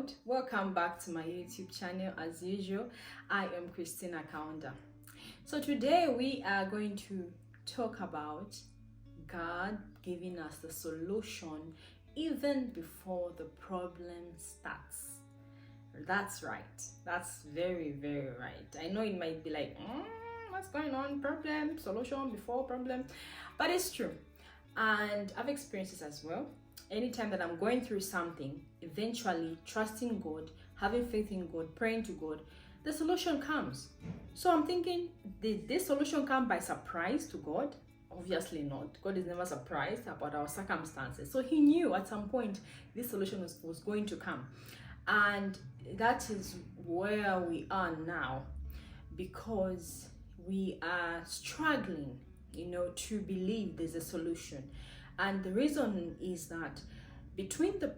God. Welcome back to my YouTube channel. As usual, I am Christina Kaunda. So today we are going to talk about God giving us the solution even before the problem starts. That's right. That's very, very right. I know it might be like, what's going on? Problem, solution before problem. But it's true. And I've experienced this as well. Anytime that I'm going through something, eventually trusting God, having faith in God, praying to God, the solution comes. So I'm thinking, did this solution come by surprise to God? Obviously not. God is never surprised about our circumstances. So he knew at some point this solution was going to come. And that is where we are now, because we are struggling, to believe there's a solution. And the reason is that between the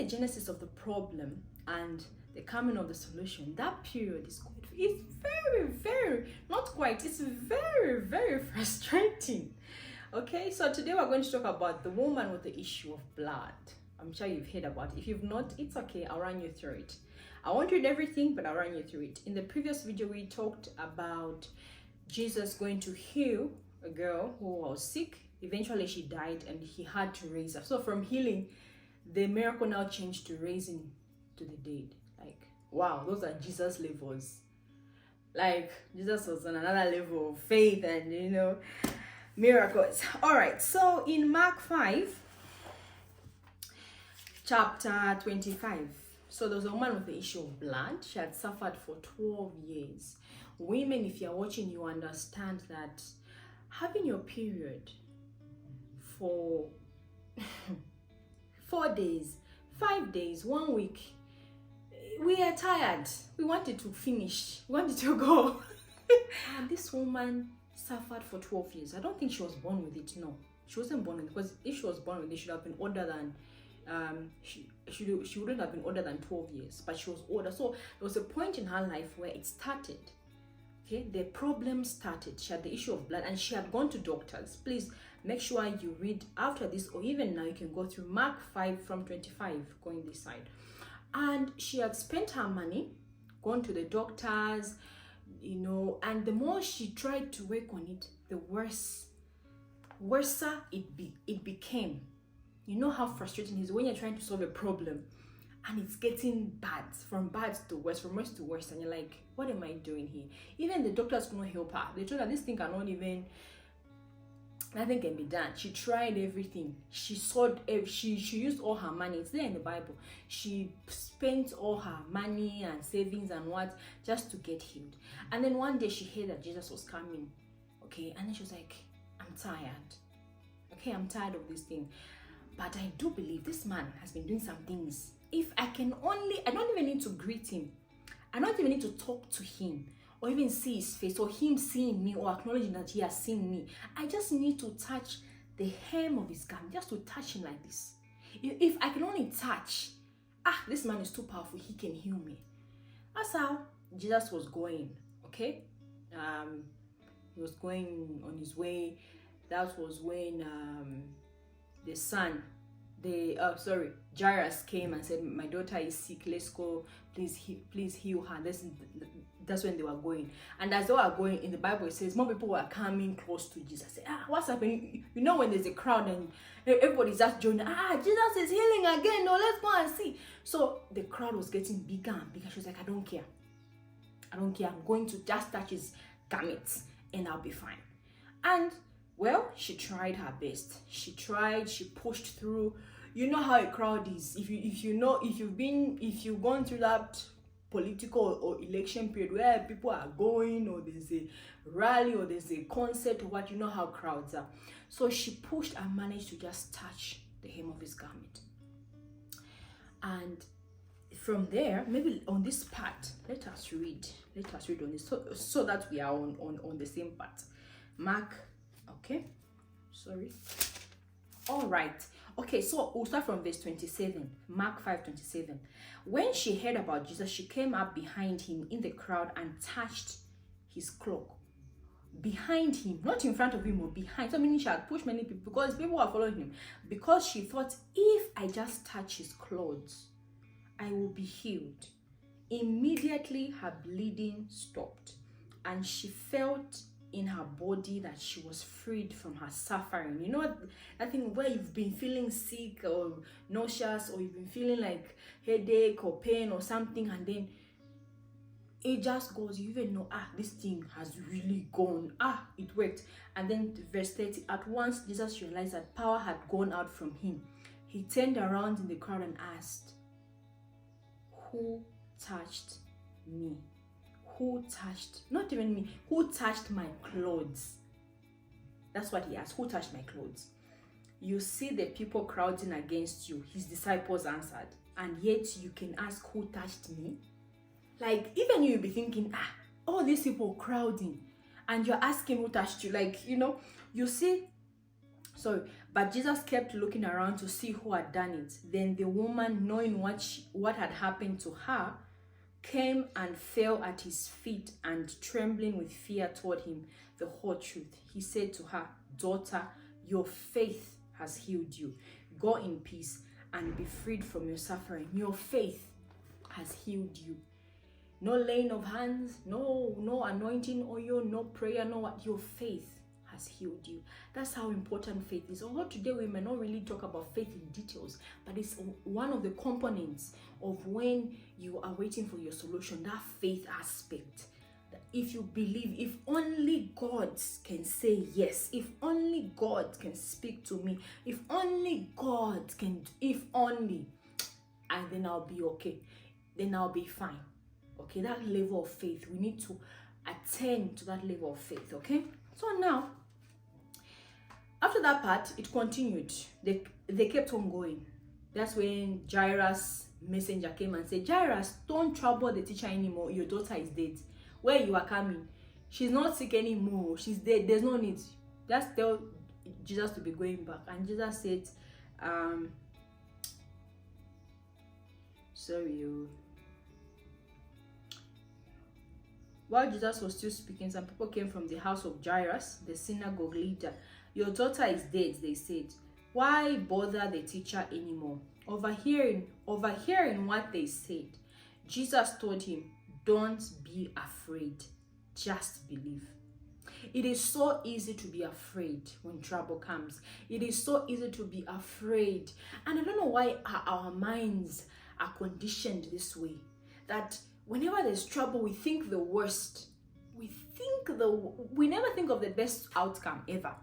genesis of the problem and the coming of the solution, that period is very, very frustrating. Okay, so today we're going to talk about the woman with the issue of blood. I'm sure you've heard about it. If you've not, it's okay, I'll run you through it. I won't read everything, but I'll run you through it. In the previous video, we talked about Jesus going to heal a girl who was sick. Eventually she died and he had to raise her. So from healing, the miracle now changed to raising to the dead. Like, wow, those are Jesus levels. Like, Jesus was on another level of faith and, miracles. All right, so in Mark 5, chapter 25, so there was a woman with the issue of blood. She had suffered for 12 years. Women, if you're watching, you understand that having your period for 4 days, 5 days, 1 week, we are tired. We wanted to finish. We wanted to go. And this woman suffered for 12 years. I don't think she was born with it. No, she wasn't born with it, because if she was born with it, she should have been older than she wouldn't have been older than 12 years, but she was older. So there was a point in her life where it started. Okay, the problem started. She had the issue of blood and she had gone to doctors. Please make sure you read after this, or even now you can go through Mark 5 from 25 going this side. And she had spent her money, gone to the doctors, and the more she tried to work on it, the worse it became. You know how frustrating it is when you're trying to solve a problem and it's getting bad, from bad to worse, from worse to worse, and you're like, what am I doing here? Even the doctors couldn't help her. They told her this thing cannot even, nothing can be done. She tried everything. She used all her money. It's there in the Bible. She spent all her money and savings and what, just to get healed. And then one day she heard that Jesus was coming. Okay, and then she was like, I'm tired. Okay, I'm tired of this thing. But I do believe this man has been doing some things. If I don't even need to greet him. I don't even need to talk to him or even see his face or him seeing me or acknowledging that he has seen me. I just need to touch the hem of his garment, just to touch him like this. If I can only touch, this man is too powerful, he can heal me. That's how Jesus was going, okay? He was going on his way. That was when the son, Jairus came and said, my daughter is sick, let's go, please heal her. That's when they were going. And as they were going, in the Bible it says more people were coming close to Jesus. Say, what's happening? When there's a crowd and everybody's just joining, Jesus is healing again, no, let's go and see. So the crowd was getting bigger and bigger. She was like, I don't care, I'm going to just touch his garments and I'll be fine. And well, she tried her best. She pushed through. You know how a crowd is. If you've gone through that political or election period where people are going, or there's a rally or there's a concert or what, you know how crowds are. So she pushed and managed to just touch the hem of his garment. And from there, maybe on this part, let us read on this so that we are on the same part. Mark. Okay, sorry. All right. Okay, so we'll start from verse 27. Mark 5:27. When she heard about Jesus, she came up behind him in the crowd and touched his cloak. Behind him, not in front of him, or behind. So meaning she had pushed many people because people were following him. Because she thought, if I just touch his clothes, I will be healed. Immediately her bleeding stopped, and she felt in her body that she was freed from her suffering. You know, I think where you've been feeling sick or nauseous, or you've been feeling like headache or pain or something, and then it just goes, you even know, this thing has really gone. It worked. And then verse 30, at once Jesus realized that power had gone out from him. He turned around in the crowd and asked, who touched me? Who touched, not even me, who touched my clothes? That's what he asked. Who touched my clothes? You see the people crowding against you, his disciples answered, and yet you can ask, who touched me? Like, even you'll be thinking, all these people crowding, and you're asking who touched you. Like, you see. But Jesus kept looking around to see who had done it. Then the woman, knowing what had happened to her, came and fell at his feet, and trembling with fear told him the whole truth. He said to her, daughter, your faith has healed you. Go in peace and be freed from your suffering. Your faith has healed you. No laying of hands, no anointing oil, no prayer, no what. Your faith has healed you. That's how important faith is. Although today we may not really talk about faith in details, but it's one of the components of when you are waiting for your solution, that faith aspect. If you believe, if only God can say yes, if only God can speak to me, if only God can, and then I'll be okay, then I'll be fine. Okay, that level of faith, we need to attend to that level of faith. Okay, so now after that part, it continued. They kept on going. That's when Jairus' messenger came and said, Jairus, don't trouble the teacher anymore. Your daughter is dead. Where you are coming, she's not sick anymore. She's dead. There's no need. Just tell Jesus to be going back. And Jesus said, While Jesus was still speaking, some people came from the house of Jairus, the synagogue leader. Your daughter is dead, they said. Why bother the teacher anymore? Overhearing what they said, Jesus told him, don't be afraid, just believe. It is so easy to be afraid when trouble comes. It is so easy to be afraid. And I don't know why our minds are conditioned this way, that whenever there's trouble, we think the worst. We never think of the best outcome ever.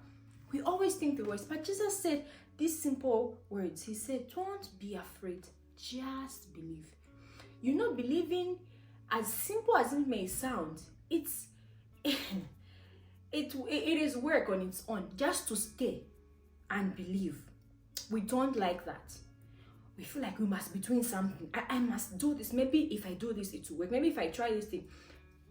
We always think the worst. But Jesus said these simple words. He said, don't be afraid, just believe. Believing, as simple as it may sound, it is work on its own. Just to stay and believe. We don't like that. We feel like we must be doing something. I must do this. Maybe if I do this, it will work. Maybe if I try this thing.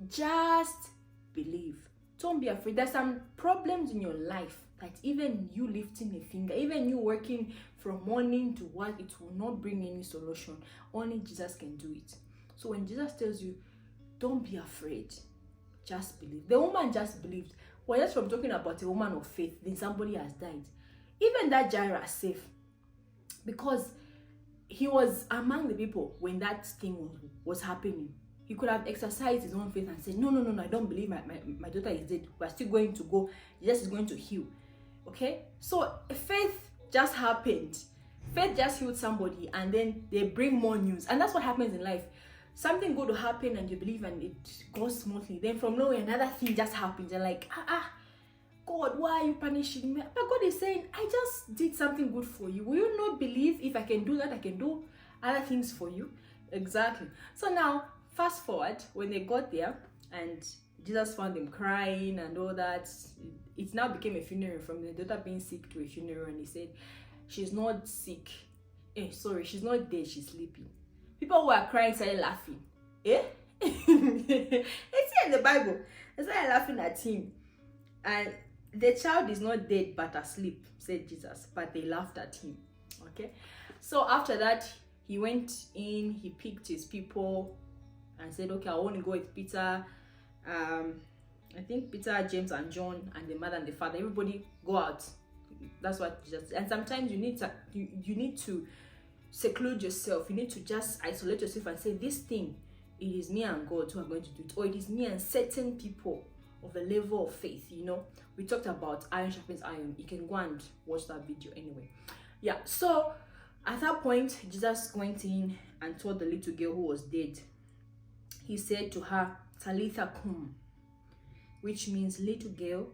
Just believe. Don't be afraid. There's some problems in your life that even you lifting a finger, even you working from morning to work, it will not bring any solution. Only Jesus can do it. So when Jesus tells you, don't be afraid, just believe. The woman just believed. Well, just from talking about a woman of faith, then somebody has died. Even that Jairus safe, because he was among the people when that thing was happening. He could have exercised his own faith and said, no, I don't believe my daughter is dead. We're still going to go. Jesus is going to heal. Okay? So faith just happened. Faith just healed somebody, and then they bring more news. And that's what happens in life. Something good will happen and you believe and it goes smoothly. Then from nowhere, another thing just happens. You're like, God, why are you punishing me? But God is saying, I just did something good for you. Will you not believe if I can do that, I can do other things for you? Exactly. So now, fast forward, when they got there and Jesus found them crying and all that, it now became a funeral, from the daughter being sick to a funeral. And he said, she's not sick. She's not dead, she's sleeping. People who are crying started laughing. It's here in the Bible. They started laughing at him. And the child is not dead but asleep, said Jesus. But they laughed at him. Okay. So after that, he went in, he picked his people and said, okay, I want to go with Peter. I think Peter, James, and John, and the mother and the father. Everybody go out. That's what Jesus. And sometimes you need to seclude yourself. You need to just isolate yourself and say, this thing, it is me and God who are going to do it, or it is me and certain people of a level of faith. You know, we talked about iron sharpens iron. You can go and watch that video anyway. Yeah, so at that point, Jesus went in and told the little girl who was dead. He said to her, Talitha cum, which means, little girl,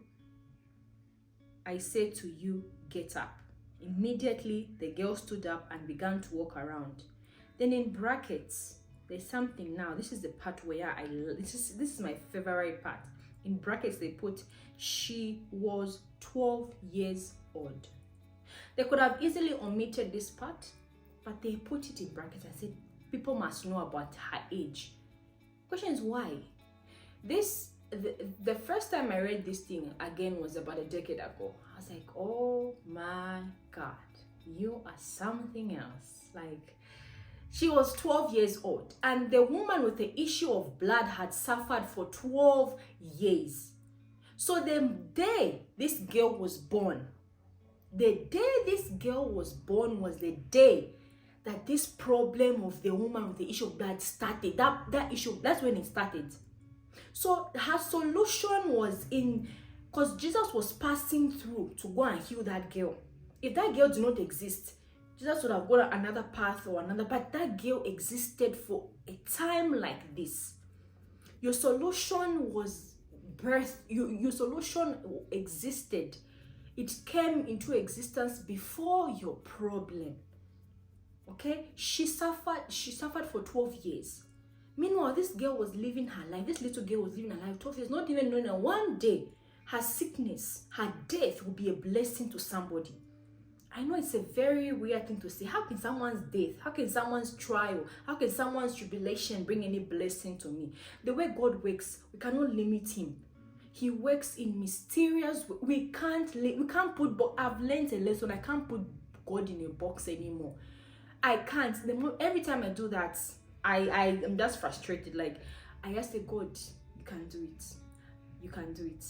I say to you, get up. Immediately, the girl stood up and began to walk around. Then in brackets, there's something now. This is the part where this is my favorite part. In brackets, they put, she was 12 years old. They could have easily omitted this part, but they put it in brackets and said, people must know about her age. Question is why? The first time I read this thing again was about a decade ago. I was like, oh my God, you are something else. Like, she was 12 years old, and the woman with the issue of blood had suffered for 12 years. So the day this girl was born, the day this girl was born was the day that this problem of the woman with the issue of blood started. That issue, that's when it started. So her solution was in, because Jesus was passing through to go and heal that girl. If that girl did not exist, Jesus would have gone another path or another, but that girl existed for a time like this. Your solution was birth. Your solution existed. It came into existence before your problem. Okay? She suffered for 12 years. Meanwhile, this girl was living her life. This little girl was living her life 12 years, not even knowing that one day her sickness, her death will be a blessing to somebody. I know it's a very weird thing to say. How can someone's death, how can someone's trial, how can someone's tribulation bring any blessing to me? The way God works, we cannot limit him. He works in mysterious ways. We can't put, but I've learned a lesson. I can't put God in a box anymore. I can't. Every time I do that, I am just frustrated. Like, I just say, God, you can do it. You can do it.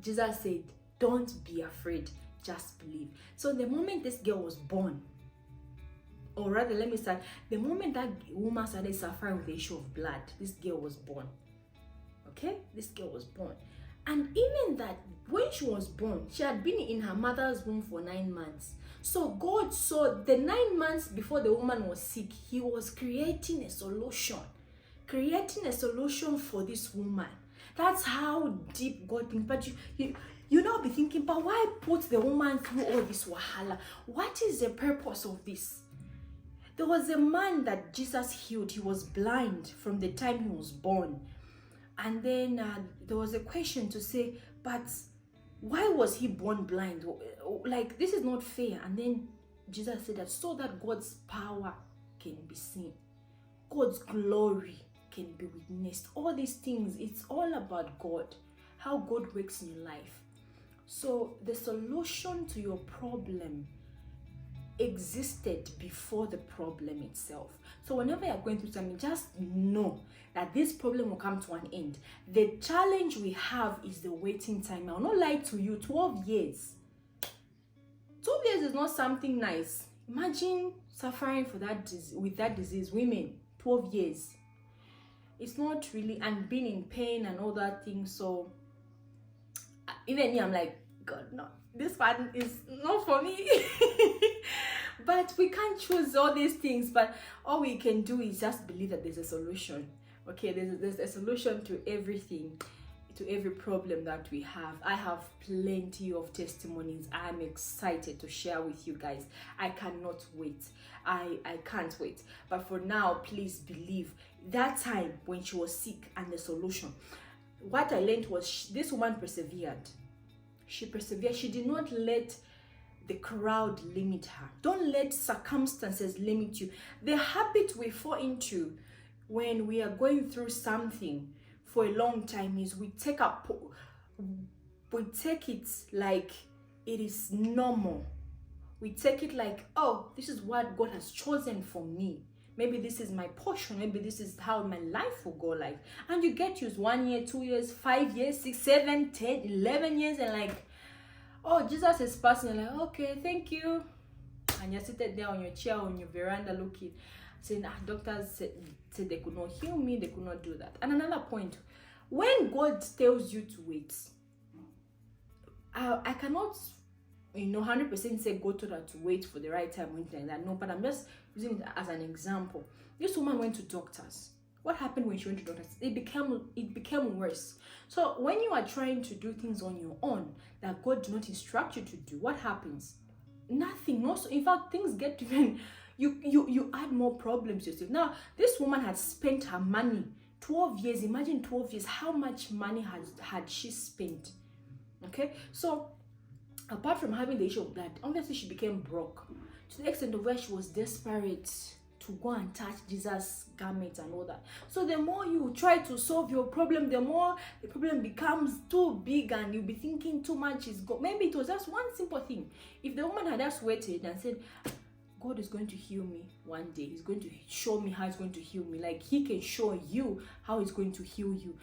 Jesus said, don't be afraid. Just believe. So the moment this girl was born, or rather, let me start, the moment that woman started suffering with the issue of blood, this girl was born. Okay? This girl was born. And even that, when she was born, she had been in her mother's womb for 9 months. So God saw the 9 months before the woman was sick, he was creating a solution. Creating a solution for this woman. That's how deep God thinks. But you now be thinking, but why put the woman through all this wahala? What is the purpose of this? There was a man that Jesus healed. He was blind from the time he was born. And then there was a question to say, but why was he born blind? Like, this is not fair. And then Jesus said that so that God's power can be seen. God's glory can be witnessed. All these things, it's all about God. How God works in your life. So the solution to your problem existed before the problem itself. So whenever you're going through something, just know that this problem will come to an end. The challenge we have is the waiting time. I'll not lie to you, 12 years. 12 years is not something nice. Imagine suffering for with that disease, women, 12 years. It's not really, and being in pain and all that thing. So even me, I'm like, God, no, this one is not for me. But we can't choose all these things. But all we can do is just believe that there's a solution. Okay, there's a solution to everything, to every problem that we have. I have plenty of testimonies. I'm excited to share with you guys. I cannot wait. I can't wait. But for now, please believe that time when she was sick and the solution. What I learned was this woman persevered. She persevered. She did not let the crowd limit her. Don't let circumstances limit you. The habit we fall into when we are going through something for a long time is we take it like it is normal. We take it like, oh, this is what God has chosen for me. Maybe this is my portion. Maybe this is how my life will go like. And you get used 1 year, 2 years, 5 years, 6, 7, 10, 11 years, and like, oh, Jesus is passing. You're like, okay, thank you. and you're seated there on your chair, on your veranda looking, saying, doctors said they could not heal me, they could not do that. And another point, when God tells you to wait, I cannot 100% say go to that to wait for the right time or anything like that. No, but I'm just using it as an example. This woman went to doctors. What happened when she went to doctors? It became worse. So when you are trying to do things on your own that God did not instruct you to do, what happens? Nothing. Also, in fact, things get even you add more problems yourself. Now, this woman had spent her money 12 years. Imagine 12 years. How much money had she spent? Okay, so apart from having the issue of that, obviously she became broke to the extent of where she was desperate to go and touch Jesus' garment and all that. So the more you try to solve your problem, the more the problem becomes too big and you'll be thinking too much is God. Maybe it was just one simple thing. If the woman had just waited and said, God is going to heal me one day, he's going to show me how he's going to heal me, like he can show you how he's going to heal you,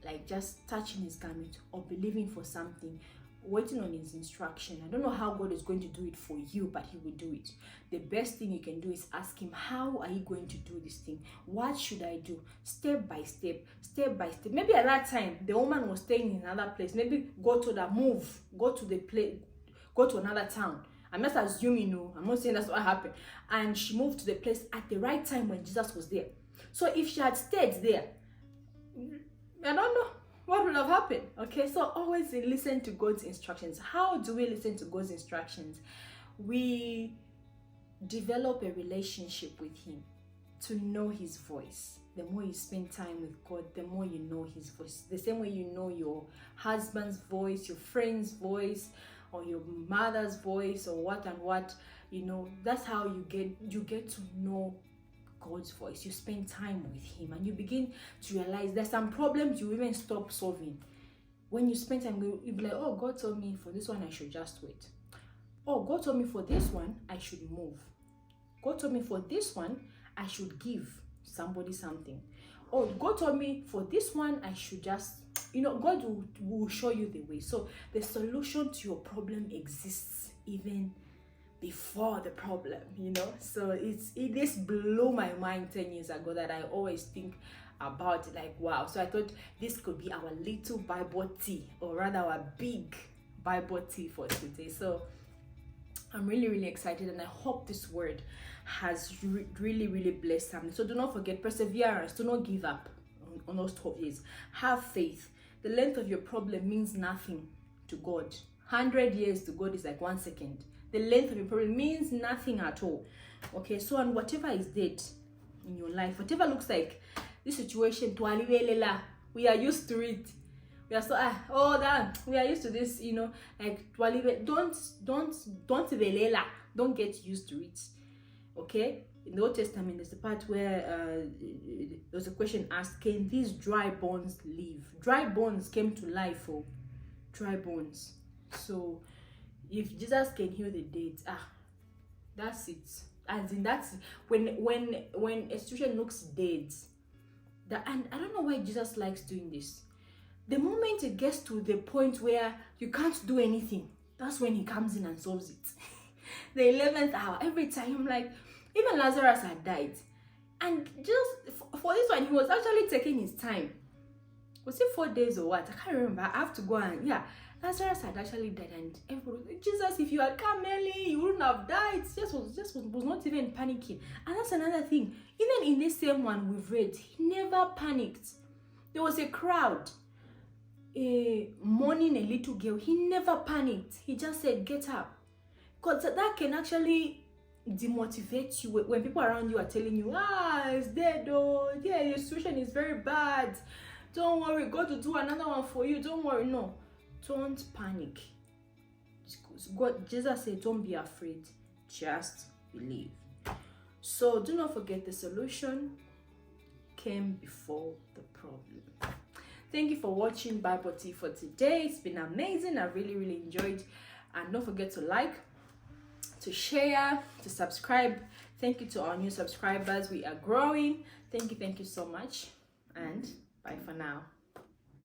like just touching his garment or believing for something, waiting on his instruction. I don't know how God is going to do it for you, but he will do it. The best thing you can do is ask him, how are you going to do this thing? What should I do? Step by step, step by step. Maybe at that time the woman was staying in another place. Maybe God told her, move, go to the place, go to another town. I'm just assuming, I'm not saying that's what happened. And she moved to the place at the right time when Jesus was there. So if she had stayed there, I don't know what would have happened. Okay, so always listen to God's instructions. How do we listen to God's instructions? We develop a relationship with him to know his voice. The more you spend time with God, the more you know his voice. The same way you know your husband's voice, your friend's voice, or your mother's voice, or what and what, that's how you get to know God's voice. You spend time with him and you begin to realize there's some problems you even stop solving. When you spend time, you'll be like, oh, God told me for this one I should just wait. Oh, God told me for this one I should move. God told me for this one I should give somebody something. Oh, God told me for this one I should just, God will show you the way. So the solution to your problem exists even before the problem, So it just blew my mind 10 years ago that I always think about it, like, wow. So I thought this could be our little Bible tea, or rather our big Bible tea for today. So I'm really, really excited, and I hope this word has really, really blessed something. So do not forget perseverance. Do not give up on those 12 years. Have faith. The length of your problem means nothing to God. 100 years to God is like 1 second. The length of your problem means nothing at all. Okay, so and whatever is dead in your life, whatever looks like this situation, we are used to it. We are so we are used to this, like don't get used to it. Okay, in the Old Testament there's a part where there's a question asked, can these dry bones live? Dry bones came to life for dry bones. So if Jesus can heal the dead, that's it. As in, that's when a situation looks dead. And I don't know why Jesus likes doing this. The moment it gets to the point where you can't do anything, that's when he comes in and solves it. The 11th hour, every time, I'm like, even Lazarus had died. And just for this one, he was actually taking his time. Was it 4 days or what? I can't remember. I have to go and, Lazarus had actually died, and everybody, Jesus, if you had come early, you wouldn't have died. Jesus was not even panicking. And that's another thing. Even in this same one we've read, he never panicked. There was a crowd mourning a little girl. He never panicked. He just said, get up. Because that can actually demotivate you when people around you are telling you, it's dead, the situation is very bad. Don't worry, God will do another one for you. Don't worry. No, don't panic. Jesus said, don't be afraid, just believe. So do not forget, the solution came before the problem. Thank you for watching Bible Tea for today. It's been amazing. I really, really enjoyed. And don't forget to like, to share, to subscribe. Thank you to our new subscribers. We are growing. Thank you so much. And bye for now.